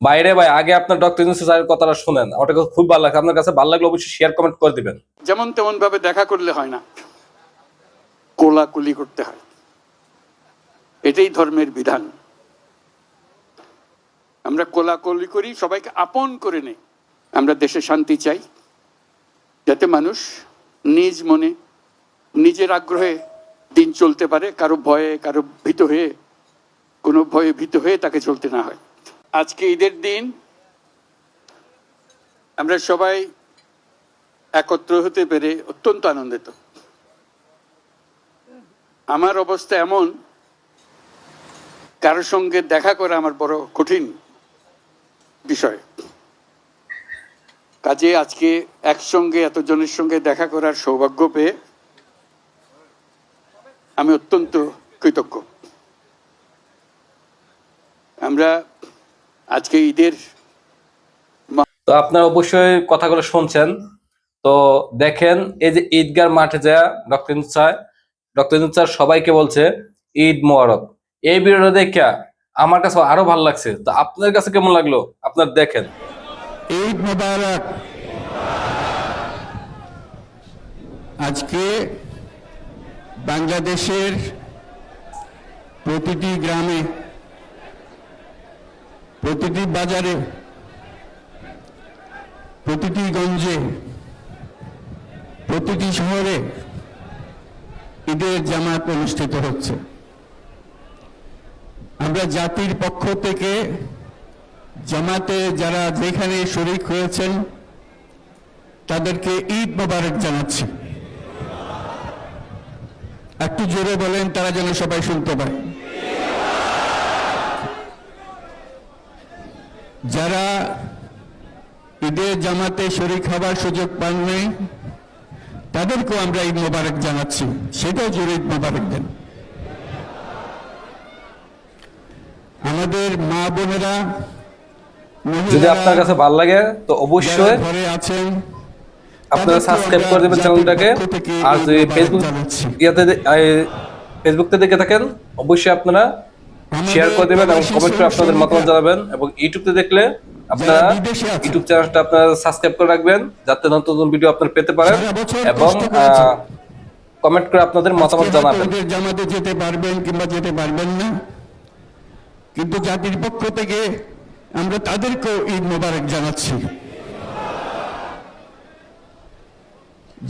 বাইরে ভাই আগে আপনার ডক্টর ইউনূস স্যারের কথাটা শুনেন, ওটা খুব ভালো লাগছে। আপনার কাছে ভালো লাগলে অবশ্যই শেয়ার কমেন্ট করে দিবেন। যেমন তেমন ভাবে দেখা করলে হয় না, কোলাকুলি করতে হয়, এটাই ধর্মের বিধান। আমরা কোলাকুলি করি, সবাইকে আপন করে নেই। আমরা দেশে শান্তি চাই, যাতে মানুষ নিজ মনে নিজের আগ্রহে দিন চলতে পারে, কারো ভয়ে কারো ভীত হয়ে, কোনো ভয়ে ভীত হয়ে তাকে চলতে না হয়। আজকে ঈদের দিন আমরা সবাই একত্র হতে পেরে অত্যন্ত আনন্দিত। আমার অবস্থা এমন, কারোর সঙ্গে দেখা করা আমার বড় কঠিন বিষয়। কাজে আজকে একসঙ্গে এতজনের সঙ্গে দেখা করার সৌভাগ্য পেয়ে আমি অত্যন্ত কৃতজ্ঞ। আমরা আজকে ঈদের, তো আপনারা অবশ্যই কথাগুলো শুনছেন। তো দেখেন, এই যে ঈদগার মাঠে যা ডক্টর ইউনূস স্যার সবাইকে বলছে ঈদ মোবারক। এই ভিডিওটা দেখে আমার কাছে আরো ভালো লাগছে। তো আপনার কাছে কেমন লাগলো আপনার দেখেন। ঈদ মোবারক। আজকে বাংলাদেশের প্রতিটি গ্রামে, প্রতিটি বাজারে, প্রতিটি গঞ্জে, প্রতিটি শহরে ঈদের জামাত অনুষ্ঠিত হচ্ছে। আমরা জাতির পক্ষ থেকে জামাতে যারা যেখানে শরীক হয়েছেন তাদেরকে ঈদ মোবারক জানাচ্ছি। একটু জোরে বলেন, তারা যেন সবাই শুনতে পায়। যারা ঈদের জামাতে শরীক হবার সুযোগ পাননি তাদেরকেও আমরা ঈদ মোবারক জানাচ্ছি, সেটাও জোরে ঈদ মোবারক দেন। আমাদের মা বোনেরা, যদি আপনার কাছে ভালো লাগে তো অবশ্যই ঘরে আছেন, আপনারা সাবস্ক্রাইব করে দেবেন চ্যানেলটাকে। আর যদি ফেসবুক থেকে দেখে থাকেন অবশ্যই আপনারা শেয়ার করে দেবেন এবং কমেন্ট করে আপনাদের মতামত জানাবেন। এবং ইউটিউব থেকে দেখলে আপনারা ইউটিউব চ্যানেলটা আপনারা সাবস্ক্রাইব করে রাখবেন, যাতে নতুন নতুন ভিডিও আপনারা পেতে পারেন। এবং কমেন্ট করে আপনাদের মতামত জানাবেন। জামাতে যেতে পারবেন কিংবা যেতে পারবেন না, কিন্তু জাতির পক্ষ থেকে আমরা তাদেরকেও ঈদ মোবারক জানাচ্ছি।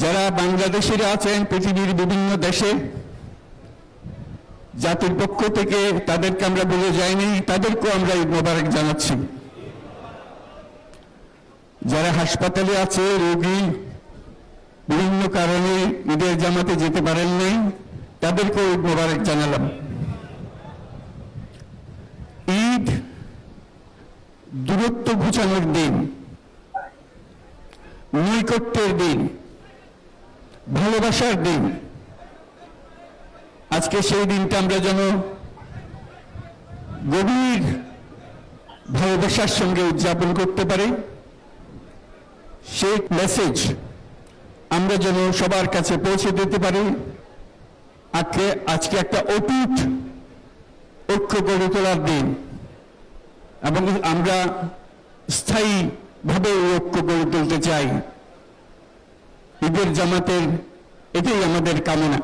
যারা বাংলাদেশিরা আছেন পৃথিবীর বিভিন্ন দেশে, জাতির পক্ষ থেকে তাদেরকে আমরা বলে যাইনি, তাদেরকেও আমরা ঈদ মোবারক জানাচ্ছি। যারা হাসপাতালে আছে, রোগী, বিভিন্ন কারণে ঈদের জামাতে যেতে পারেন নাই, তাদেরকেও ঈদ মোবারক জানালাম। ঈদ দূরত্ব ঘুচানোর দিন, নৈকট্যের দিন, ভালোবাসার দিন। আজকে সেই দিনটা আমরা যেন গভীর ভালোবাসার সঙ্গে উদযাপন করতে পারি, সেই মেসেজ আমরা যেন সবার কাছে পৌঁছে দিতে পারি। আজকে একটা অটুট ঐক্য গড়ে তোলার দিন, এবং আমরা স্থায়ীভাবে ঐক্য গড়ে তুলতে চাই। ঈদের জামাতের এটাই আমাদের কামনা।